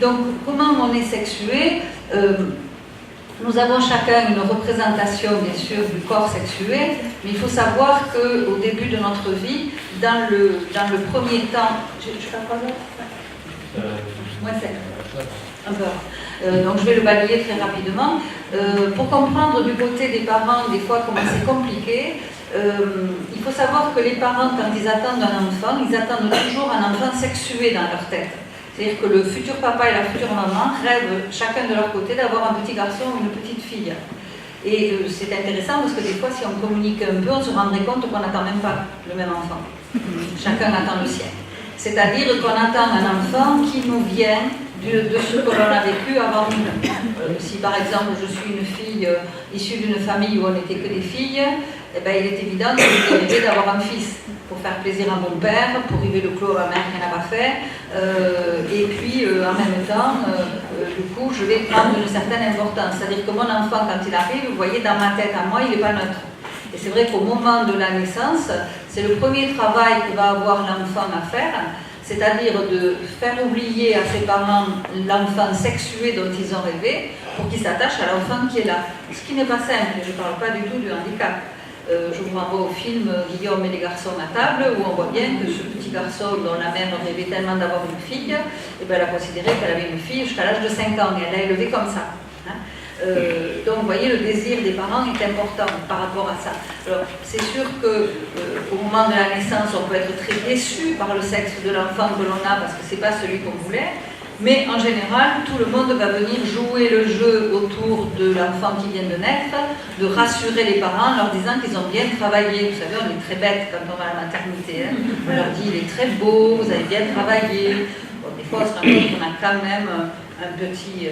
Donc, comment on est sexué? Nous avons chacun une représentation, bien sûr, du corps sexué, mais il faut savoir qu'au début de notre vie, dans le premier temps... Je fais 3 heures Moins 7. Un peu. Donc je vais le balayer très rapidement. Pour comprendre du côté des parents, des fois, comment c'est compliqué, il faut savoir que les parents, quand ils attendent un enfant, ils attendent toujours un enfant sexué dans leur tête. C'est-à-dire que le futur papa et la future maman rêvent chacun de leur côté d'avoir un petit garçon ou une petite fille. Et c'est intéressant parce que des fois, si on communique un peu, on se rendrait compte qu'on n'attend même pas le même enfant. Chacun attend le sien. C'est-à-dire qu'on attend un enfant qui nous vient de ce que l'on a vécu avant nous. Si par exemple je suis une fille issue d'une famille où on n'était que des filles, eh ben, il est évident que je vais rêver d'avoir un fils pour faire plaisir à mon père, pour river le clos à ma mère qui n'a pas fait, et puis en même temps, du coup, je vais prendre une certaine importance. C'est-à-dire que mon enfant, quand il arrive, vous voyez, dans ma tête à moi, il n'est pas neutre. Et c'est vrai qu'au moment de la naissance, c'est le premier travail que va avoir l'enfant à faire, c'est-à-dire de faire oublier à ses parents l'enfant sexué dont ils ont rêvé pour qu'ils s'attachent à l'enfant qui est là. Ce qui n'est pas simple, je ne parle pas du tout du handicap. Je vous renvoie au film Guillaume et les garçons à table, où on voit bien que ce petit garçon dont la mère rêvait tellement d'avoir une fille, eh bien, elle a considéré qu'elle avait une fille jusqu'à l'âge de 5 ans, et elle l'a élevée comme ça. Donc, vous voyez, le désir des parents est important par rapport à ça. Alors, c'est sûr qu'au moment de la naissance, on peut être très déçu par le sexe de l'enfant que l'on a parce que ce n'est pas celui qu'on voulait. Mais en général, tout le monde va venir jouer le jeu autour de l'enfant qui vient de naître, de rassurer les parents en leur disant qu'ils ont bien travaillé. Vous savez, on est très bête quand on va à la maternité. Hein. On leur dit, il est très beau, vous avez bien travaillé. Bon, des fois, on se rend compte qu'on a quand même un petit...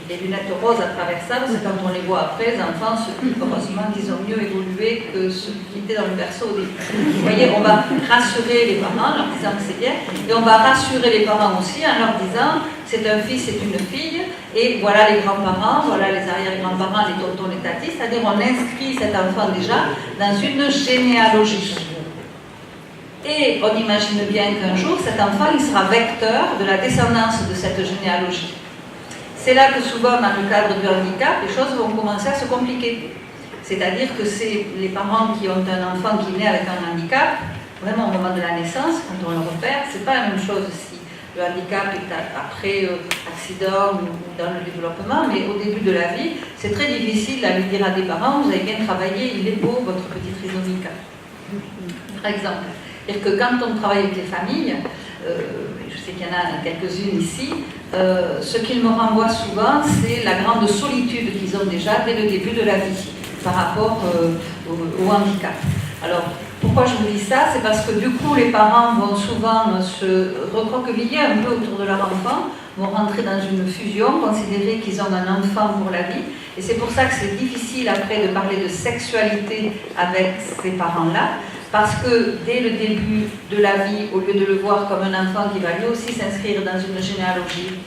des lunettes roses à travers ça, parce que quand on les voit après, les enfants se disent heureusement qu'ils ont mieux évolué que ceux qui étaient dans le berceau au début. Vous voyez, on va rassurer les parents en leur disant que c'est bien, et on va rassurer les parents aussi en leur disant c'est un fils, c'est une fille, et voilà les grands-parents, voilà les arrière-grands-parents, les tontons, les tatis, c'est-à-dire on inscrit cet enfant déjà dans une généalogie. Et on imagine bien qu'un jour, cet enfant il sera vecteur de la descendance de cette généalogie. C'est là que souvent, dans le cadre du handicap, les choses vont commencer à se compliquer. C'est-à-dire que c'est les parents qui ont un enfant qui naît avec un handicap, vraiment au moment de la naissance, quand on le repère, c'est pas la même chose si le handicap est après accident ou dans le développement, mais au début de la vie, c'est très difficile à lui dire à des parents, vous avez bien travaillé, il est beau, votre petit trisomique. Par exemple. C'est-à-dire que quand on travaille avec les familles, je sais qu'il y en a quelques-unes ici, ce qu'ils me renvoient souvent, c'est la grande solitude qu'ils ont déjà dès le début de la vie par rapport au handicap. Alors, pourquoi je vous dis ça? C'est parce que du coup, les parents vont souvent se recroqueviller un peu autour de leur enfant, vont rentrer dans une fusion, considérer qu'ils ont un enfant pour la vie. Et c'est pour ça que c'est difficile après de parler de sexualité avec ces parents-là, parce que dès le début de la vie, au lieu de le voir comme un enfant qui va lui aussi s'inscrire dans une généalogie,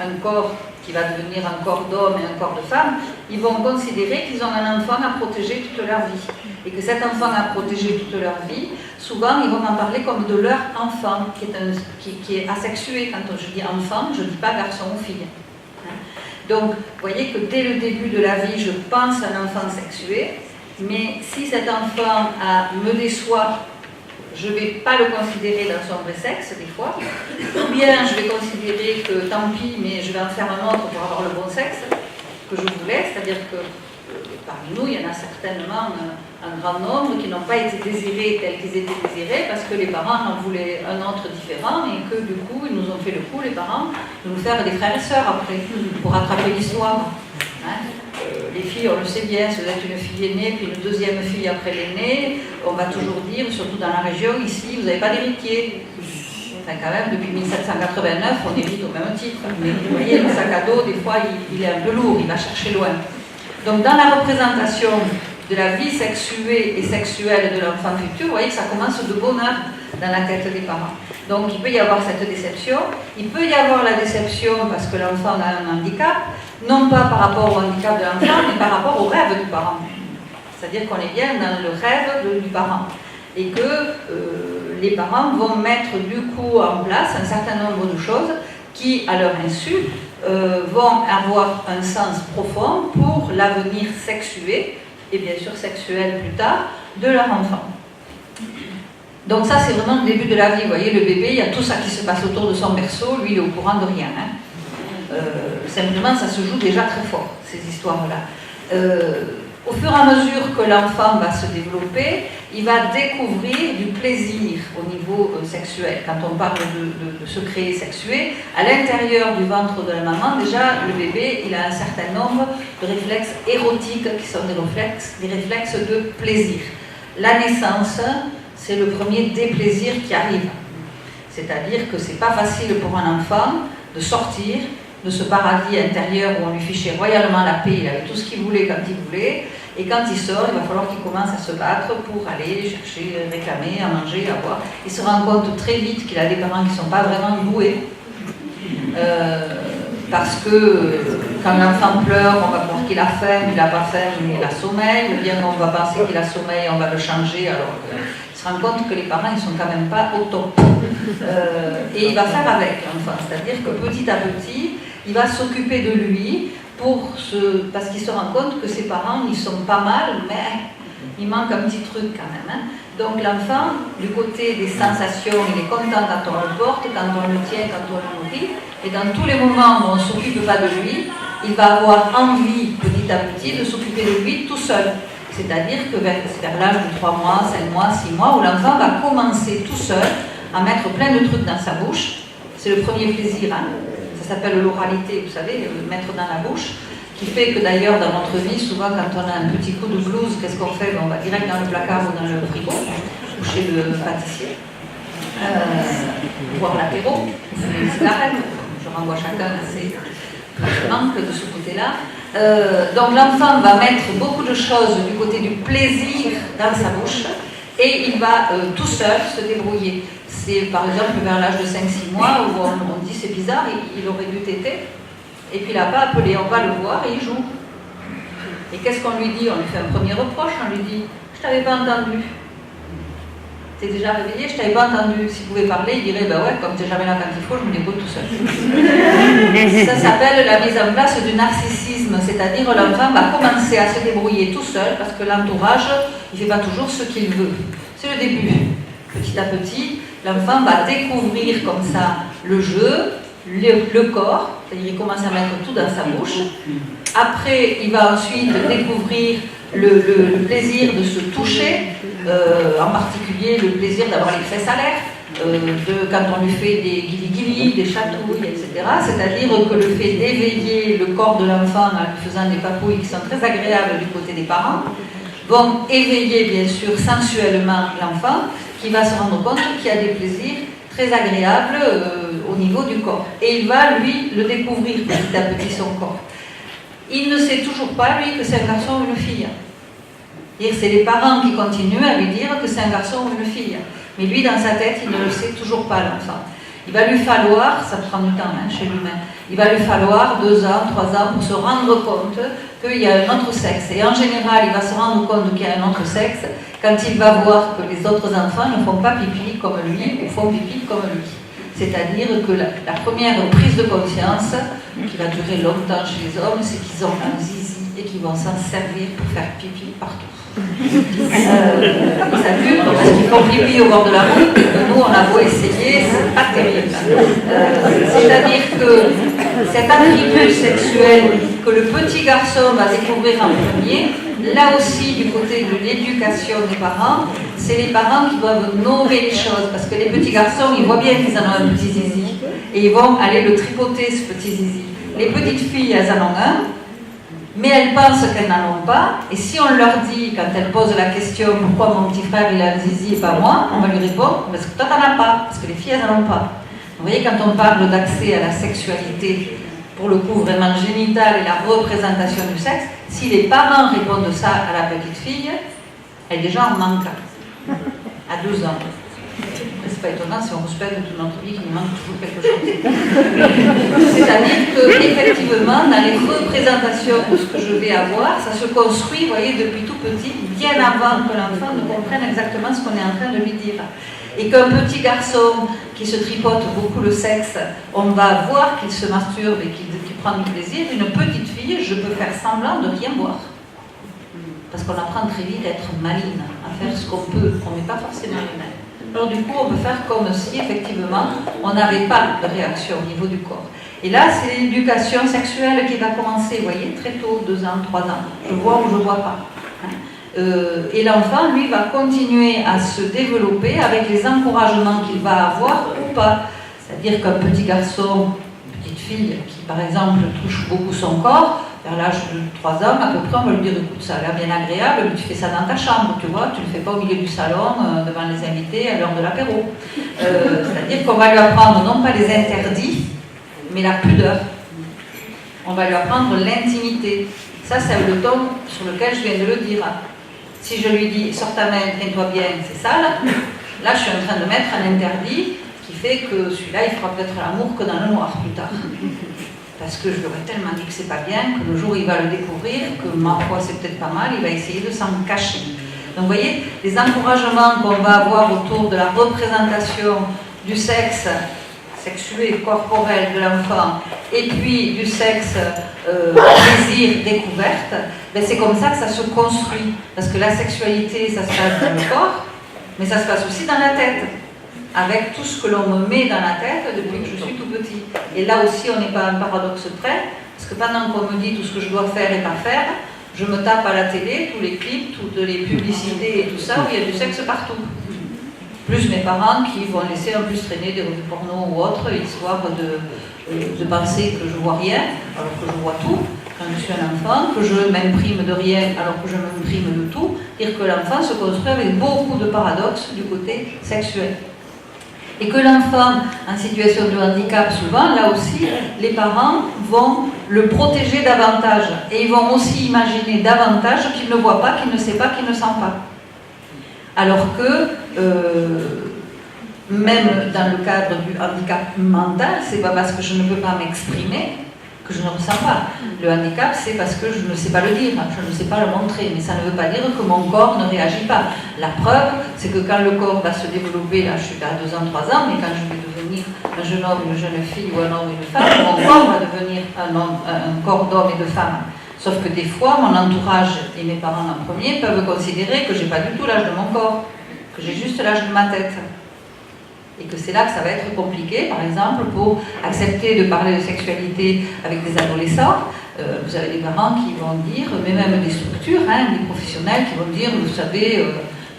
un corps qui va devenir un corps d'homme et un corps de femme, ils vont considérer qu'ils ont un enfant à protéger toute leur vie. Et que cet enfant à protéger toute leur vie, souvent ils vont en parler comme de leur enfant, qui est asexué. Quand je dis enfant, je ne dis pas garçon ou fille. Donc, vous voyez que dès le début de la vie, je pense à un enfant sexué, mais si cet enfant me déçoit, je ne vais pas le considérer dans son vrai sexe, des fois, ou bien je vais considérer que tant pis, mais je vais en faire un autre pour avoir le bon sexe que je voulais, c'est-à-dire que parmi nous, il y en a certainement un grand nombre qui n'ont pas été désirés tels qu'ils étaient désirés parce que les parents en voulaient un autre différent et que du coup, ils nous ont fait le coup, les parents, de nous faire des frères et sœurs après, pour rattraper l'histoire. Hein? Les filles, on le sait bien, si vous êtes une fille aînée, puis une deuxième fille après l'aînée, on va toujours dire, surtout dans la région, ici, vous n'avez pas d'héritier. Enfin, quand même, depuis 1789, on hérite au même titre. Mais vous voyez, le sac à dos, des fois, il est un peu lourd, il va chercher loin. Donc, dans la représentation de la vie sexuée et sexuelle de l'enfant futur, vous voyez que ça commence de bonheur dans la tête des parents. Donc, il peut y avoir cette déception. Il peut y avoir la déception parce que l'enfant a un handicap, non pas par rapport au handicap de l'enfant, mais par rapport au rêve du parent. C'est-à-dire qu'on est bien dans le rêve du parent. Et que les parents vont mettre du coup en place un certain nombre de choses qui, à leur insu, vont avoir un sens profond pour l'avenir sexué, et bien sûr sexuel plus tard, de leur enfant. Donc ça, c'est vraiment le début de la vie. Vous voyez, le bébé, il y a tout ça qui se passe autour de son berceau, lui, il est au courant de rien. Simplement, ça se joue déjà très fort, ces histoires-là. Au fur et à mesure que l'enfant va se développer, il va découvrir du plaisir au niveau sexuel. Quand on parle de se créer sexué, à l'intérieur du ventre de la maman, déjà, le bébé, il a un certain nombre de réflexes érotiques qui sont des réflexes de plaisir. La naissance, c'est le premier déplaisir qui arrive. C'est-à-dire que c'est pas facile pour un enfant de sortir de ce paradis intérieur où on lui fichait royalement la paix, il avait tout ce qu'il voulait quand il voulait, et quand il sort, il va falloir qu'il commence à se battre pour aller chercher, réclamer, à manger, à boire. Il se rend compte très vite qu'il a des parents qui ne sont pas vraiment doués, parce que quand l'enfant pleure, on va croire qu'il a faim, il n'a pas faim, mais il a sommeil, ou bien on va penser qu'il a sommeil, on va le changer, alors qu'il se rend compte que les parents ils sont quand même pas au top. Et il va faire avec l'enfant, c'est-à-dire que petit à petit, il va s'occuper de lui parce qu'il se rend compte que ses parents, ils sont pas mal, mais il manque un petit truc quand même. Hein. Donc l'enfant, du côté des sensations, il est content quand on le porte, quand on le tient, quand on le nourrit, et dans tous les moments où on ne s'occupe pas de lui, il va avoir envie, petit à petit, de s'occuper de lui tout seul. C'est-à-dire que vers l'âge de 3 mois, 5 mois, 6 mois, où l'enfant va commencer tout seul à mettre plein de trucs dans sa bouche. C'est le premier plaisir, hein. Ça s'appelle l'oralité, vous savez, le mettre dans la bouche, qui fait que d'ailleurs dans notre vie, souvent quand on a un petit coup de blues, qu'est-ce qu'on fait? On va direct dans le placard ou dans le frigo, ou chez le pâtissier, boire l'apéro, fumer une cigarette. Je renvoie chacun à ses manques de ce côté-là. Donc l'enfant va mettre beaucoup de choses du côté du plaisir dans sa bouche et il va tout seul se débrouiller. C'est par exemple vers l'âge de 5-6 mois où on dit c'est bizarre, il aurait dû téter et puis il n'a pas appelé, on va le voir et il joue. Et qu'est-ce qu'on lui dit? On lui fait un premier reproche, on lui dit je t'avais pas entendu. T'es déjà réveillé, je t'avais pas entendu. S'il pouvait parler, il dirait bah ouais, comme t'es jamais là quand il faut, je me débrouille tout seul. Ça s'appelle la mise en place du narcissisme, c'est-à-dire l'enfant va commencer à se débrouiller tout seul parce que l'entourage, il fait pas toujours ce qu'il veut. C'est le début. Petit à petit, l'enfant va découvrir comme ça le jeu, le corps, c'est-à-dire il commence à mettre tout dans sa bouche. Après, il va ensuite découvrir le plaisir de se toucher, en particulier le plaisir d'avoir les fesses à l'air, quand on lui fait des guili-guili, des chatouilles, etc. C'est-à-dire que le fait d'éveiller le corps de l'enfant en lui faisant des papouilles qui sont très agréables du côté des parents, vont éveiller bien sûr sensuellement l'enfant qui va se rendre compte qu'il y a des plaisirs très agréables au niveau du corps. Et il va, lui, le découvrir petit à petit son corps. Il ne sait toujours pas, lui, que c'est un garçon ou une fille. C'est les parents qui continuent à lui dire que c'est un garçon ou une fille. Mais lui, dans sa tête, il ne le sait toujours pas, l'enfant. Il va lui falloir, ça prend du temps chez l'humain, il va lui falloir 2 ans, 3 ans pour se rendre compte qu'il y a un autre sexe. Et en général, il va se rendre compte qu'il y a un autre sexe quand il va voir que les autres enfants ne font pas pipi comme lui ou font pipi comme lui. C'est-à-dire que la première prise de conscience, qui va durer longtemps chez les hommes, c'est qu'ils ont un zizi et qu'ils vont s'en servir pour faire pipi partout. Ça dure parce qu'ils font pipi au bord de la route. Nous, on a beau essayer, c'est pas terrible. C'est-à-dire que cet attribut sexuel que le petit garçon va découvrir en premier, là aussi, du côté de l'éducation des parents, c'est les parents qui doivent nommer les choses. Parce que les petits garçons, ils voient bien qu'ils en ont un petit zizi. Et ils vont aller le tripoter, ce petit zizi. Les petites filles, elles en ont un. Mais elles pensent qu'elles n'en ont pas. Et si on leur dit, quand elles posent la question « Pourquoi mon petit frère, il a un zizi et pas moi ?», on va lui répondre « Parce que toi, t'en as pas. Parce que les filles, elles n'en ont pas. » Vous voyez, quand on parle d'accès à la sexualité, pour le coup vraiment génital et la représentation du sexe, si les parents répondent ça à la petite fille, elle déjà en manque à 12 ans. C'est pas étonnant si on respecte toute notre vie qu'il nous manque toujours quelque chose. C'est-à-dire qu'effectivement, dans les représentations de ce que je vais avoir, ça se construit, vous voyez, depuis tout petit, bien avant que l'enfant ne comprenne exactement ce qu'on est en train de lui dire. et qu'un petit garçon qui se tripote beaucoup le sexe, on va voir qu'il se masturbe et qu'il prend du plaisir. Une petite fille, je peux faire semblant de rien voir. Parce qu'on apprend très vite à être maligne, à faire ce qu'on peut, on n'est pas forcément les mêmes. Alors du coup, on peut faire comme si, effectivement, on n'avait pas de réaction au niveau du corps. Et là, c'est l'éducation sexuelle qui va commencer, vous voyez, très tôt, 2 ans, 3 ans. Je vois ou je ne vois pas. Et l'enfant, lui, va continuer à se développer avec les encouragements qu'il va avoir ou pas. C'est-à-dire qu'un petit garçon, une petite fille qui, par exemple, touche beaucoup son corps, vers l'âge de 3 ans, à peu près, on va lui dire, écoute, ça a l'air bien agréable, mais tu fais ça dans ta chambre, tu vois, tu ne le fais pas au milieu du salon, devant les invités, à l'heure de l'apéro. C'est-à-dire qu'on va lui apprendre non pas les interdits, mais la pudeur. On va lui apprendre l'intimité. Ça, c'est le ton sur lequel je viens de le dire. Si je lui dis, sors ta main, tiens-toi bien, c'est sale, là, je suis en train de mettre un interdit qui fait que celui-là, il fera peut-être l'amour que dans le noir plus tard. Parce que je lui aurais tellement dit que c'est pas bien, que le jour où il va le découvrir, que ma foi c'est peut-être pas mal, il va essayer de s'en cacher. Donc vous voyez, les encouragements qu'on va avoir autour de la représentation du sexe sexué, corporel de l'enfant, et puis du sexe désir, découverte, ben c'est comme ça que ça se construit. Parce que la sexualité, ça se passe dans le corps, mais ça se passe aussi dans la tête. Avec tout ce que l'on me met dans la tête depuis que je suis tout petit. Et là aussi, on n'est pas un paradoxe près, parce que pendant qu'on me dit tout ce que je dois faire et pas faire, je me tape à la télé tous les clips, toutes les publicités et tout ça, où il y a du sexe partout. Plus mes parents qui vont laisser en plus traîner des revues porno ou autres, histoire de penser que je vois rien, alors que je vois tout, quand je suis un enfant, que je m'imprime de rien alors que je m'imprime de tout, dire que l'enfant se construit avec beaucoup de paradoxes du côté sexuel. Et que l'enfant en situation de handicap, souvent, là aussi, les parents vont le protéger davantage. Et ils vont aussi imaginer davantage qu'il ne voit pas, qu'il ne sait pas, qu'il ne sent pas. Alors que, même dans le cadre du handicap mental, c'est pas parce que je ne peux pas m'exprimer que je ne ressens pas. Le handicap, c'est parce que je ne sais pas le dire, je ne sais pas le montrer, mais ça ne veut pas dire que mon corps ne réagit pas. La preuve, c'est que quand le corps va se développer, là je suis à 2 ans, 3 ans, mais quand je vais devenir un jeune homme, une jeune fille ou un homme et une femme, mon corps va devenir un corps d'homme et de femme. Sauf que des fois, mon entourage et mes parents en premier peuvent considérer que je n'ai pas du tout l'âge de mon corps, que j'ai juste l'âge de ma tête. Et que c'est là que ça va être compliqué, par exemple, pour accepter de parler de sexualité avec des adolescents. Vous avez des parents qui vont dire, mais même des structures, des professionnels qui vont dire, vous savez,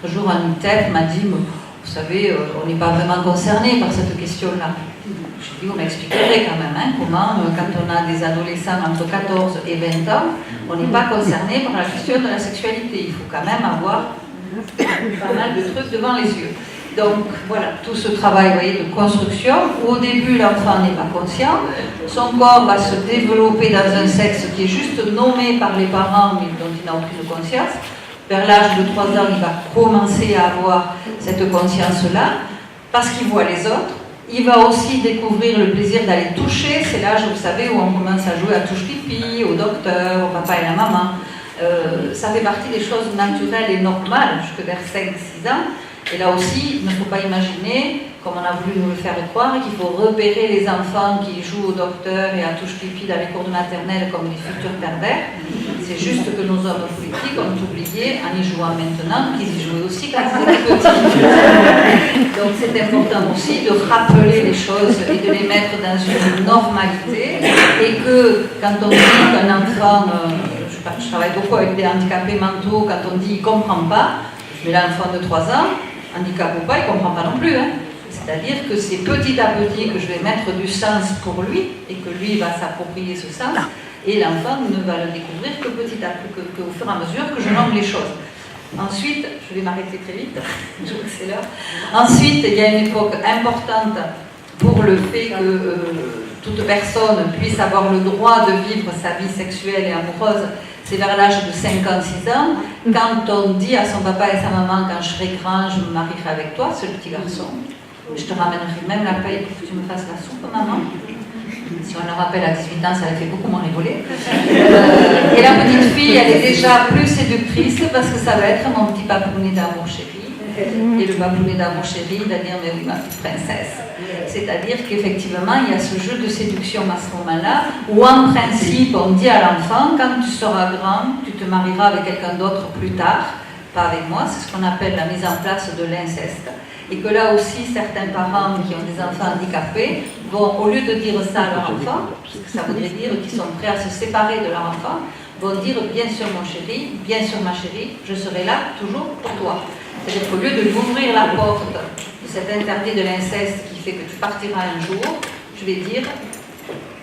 un jour un ITEP m'a dit, vous savez, on n'est pas vraiment concerné par cette question-là. Je dis, on m'expliquerait quand même comment, quand on a des adolescents entre 14 et 20 ans, on n'est pas concerné par la question de la sexualité. Il faut quand même avoir pas mal de trucs devant les yeux. Donc voilà, tout ce travail, vous voyez, de construction, où au début l'enfant n'est pas conscient, son corps va se développer dans un sexe qui est juste nommé par les parents, mais dont il n'a aucune conscience. Vers l'âge de 3 ans, il va commencer à avoir cette conscience-là, parce qu'il voit les autres. Il va aussi découvrir le plaisir d'aller toucher, c'est l'âge, vous savez, où on commence à jouer à touche-pipi, au docteur, au papa et la maman. Ça fait partie des choses naturelles et normales, jusque vers 5-6 ans. Et là aussi, il ne faut pas imaginer, comme on a voulu nous le faire croire, qu'il faut repérer les enfants qui jouent au docteur et à touche-pipi dans les cours de maternelle comme des futurs pervers. C'est juste que nos hommes politiques ont oublié, en y jouant maintenant, qu'ils y jouaient aussi quand ils étaient petits. Donc c'est important aussi de rappeler les choses et de les mettre dans une normalité. Et que quand on dit qu'un enfant, je travaille beaucoup avec des handicapés mentaux, quand on dit qu'il ne comprend pas, mais l'enfant de 3 ans, handicap ou pas, il ne comprend pas non plus. C'est-à-dire que c'est petit à petit que je vais mettre du sens pour lui et que lui va s'approprier ce sens et l'enfant ne va le découvrir que petit à petit, qu'au fur et à mesure que je nomme les choses. Ensuite, je vais m'arrêter très vite, je vois que c'est l'heure. Ensuite, il y a une époque importante pour le fait que toute personne puisse avoir le droit de vivre sa vie sexuelle et amoureuse. C'est vers l'âge de 5 ans, 6 ans, quand on dit à son papa et sa maman, quand je serai grand, je me marierai avec toi, c'est le petit garçon. Je te ramènerai même la paille pour que tu me fasses la soupe, maman. Si on le rappelle à 18 ans, ça les fait beaucoup moins rigoler. Et la petite fille, elle est déjà plus séductrice parce que ça va être mon petit papounet d'amour chéri. Et le babounet mon chéri va dire mais oui ma petite princesse. C'est-à-dire qu'effectivement il y a ce jeu de séduction à ce moment-là où en principe on dit à l'enfant quand tu seras grand, tu te marieras avec quelqu'un d'autre plus tard, pas avec moi, c'est ce qu'on appelle la mise en place de l'inceste. Et que là aussi certains parents qui ont des enfants handicapés vont, au lieu de dire ça à leur enfant, parce que ça voudrait dire qu'ils sont prêts à se séparer de leur enfant, vont dire bien sûr mon chéri, bien sûr ma chérie, je serai là toujours pour toi. C'est-à-dire qu'au lieu de lui ouvrir la porte de cet interdit de l'inceste qui fait que tu partiras un jour, je vais dire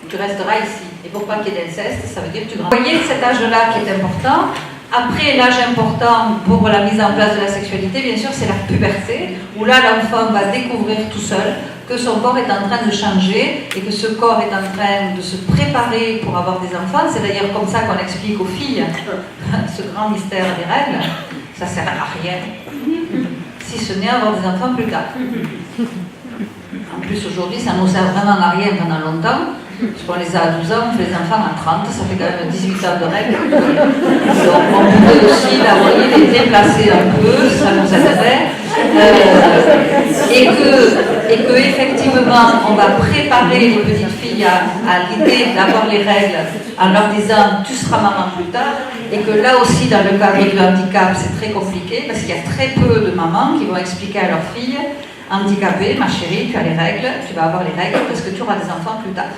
tu resteras ici. Et pour pas qu'il y ait d'inceste, ça veut dire que tu grandis. Vous voyez cet âge-là qui est important. Après, l'âge important pour la mise en place de la sexualité, bien sûr, c'est la puberté, où là, l'enfant va découvrir tout seul que son corps est en train de changer et que ce corps est en train de se préparer pour avoir des enfants. C'est d'ailleurs comme ça qu'on explique aux filles ce grand mystère des règles. Ça sert à rien, si ce n'est à avoir des enfants plus tard. En plus, aujourd'hui, ça nous sert vraiment à rien pendant longtemps. Parce qu'on les a à 12 ans, on fait les enfants à 30, ça fait quand même 18 ans de règles. Donc on pourrait aussi les déplacer un peu, ça nous aiderait. Et que effectivement, on va préparer les petites filles à l'idée d'avoir les règles en leur disant tu seras maman plus tard. Et que là aussi, dans le cadre du handicap, c'est très compliqué parce qu'il y a très peu de mamans qui vont expliquer à leurs filles handicapées, ma chérie, tu as les règles, tu vas avoir les règles parce que tu auras des enfants plus tard.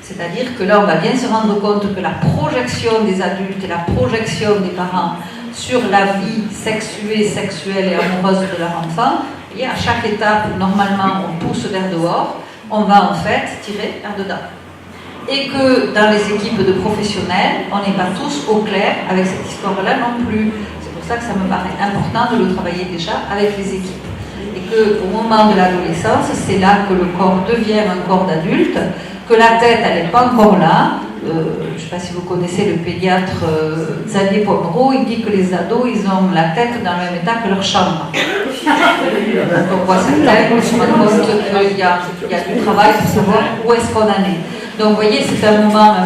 C'est-à-dire que là, on va bien se rendre compte que la projection des adultes et la projection des parents sur la vie sexuée, sexuelle et amoureuse de leur enfant, et à chaque étape, normalement, on pousse vers dehors, on va en fait tirer vers dedans. Et que dans les équipes de professionnels, on n'est pas tous au clair avec cette histoire-là non plus. C'est pour ça que ça me paraît important de le travailler déjà avec les équipes. Et qu'au moment de l'adolescence, c'est là que le corps devient un corps d'adulte, que la tête, elle n'est pas encore là. Je ne sais pas si vous connaissez le pédiatre Xavier Pomereau, il dit que les ados, ils ont la tête dans le même état que leur chambre. Donc on voit cette tête, on se rend compte qu'il y a du travail pour savoir où est-ce qu'on en est. Donc vous voyez, c'est un moment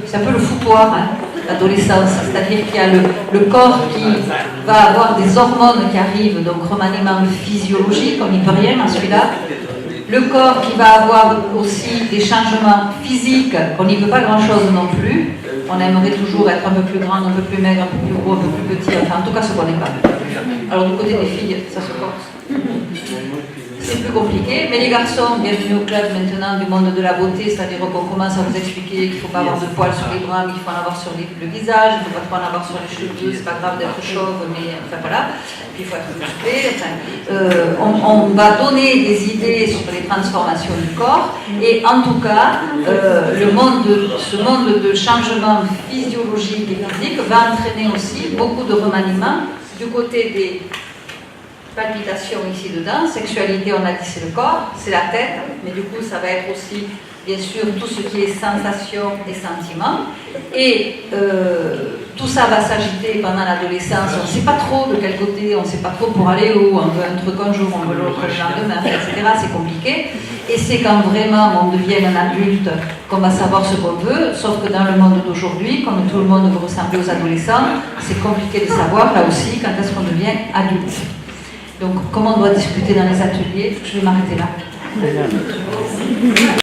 c'est un peu le foutoir, hein, l'adolescence, c'est-à-dire qu'il y a le corps qui va avoir des hormones qui arrivent, donc remaniement physiologique, on n'y peut rien à celui-là. Le corps qui va avoir aussi des changements physiques, on n'y peut pas grand-chose non plus. On aimerait toujours être un peu plus grand, un peu plus maigre, un peu plus gros, un peu plus petit, enfin en tout cas ce qu'on n'est pas. Alors du côté des filles, ça se corse. C'est plus compliqué, mais les garçons, bienvenue au club maintenant du monde de la beauté, c'est-à-dire qu'on commence à vous expliquer qu'il ne faut pas avoir de poils sur les bras, mais qu'il faut en avoir sur le visage, il ne faut pas en avoir sur les cheveux, c'est pas grave d'être chauve, mais enfin voilà, puis il faut être musclé, on va donner des idées sur les transformations du corps, et en tout cas, ce monde de changement physiologique et physique va entraîner aussi beaucoup de remaniements du côté des palpitations ici dedans, sexualité on a dit c'est le corps, c'est la tête, mais du coup ça va être aussi bien sûr tout ce qui est sensation et sentiment, et tout ça va s'agiter pendant l'adolescence, on ne sait pas trop de quel côté, on ne sait pas trop pour aller où, on veut un truc un jour, on veut l'autre le lendemain, etc. C'est compliqué, et c'est quand vraiment on devient un adulte qu'on va savoir ce qu'on veut, sauf que dans le monde d'aujourd'hui, comme tout le monde veut ressembler aux adolescents, c'est compliqué de savoir là aussi quand est-ce qu'on devient adulte. Donc, comment on doit discuter dans les ateliers, je vais m'arrêter là.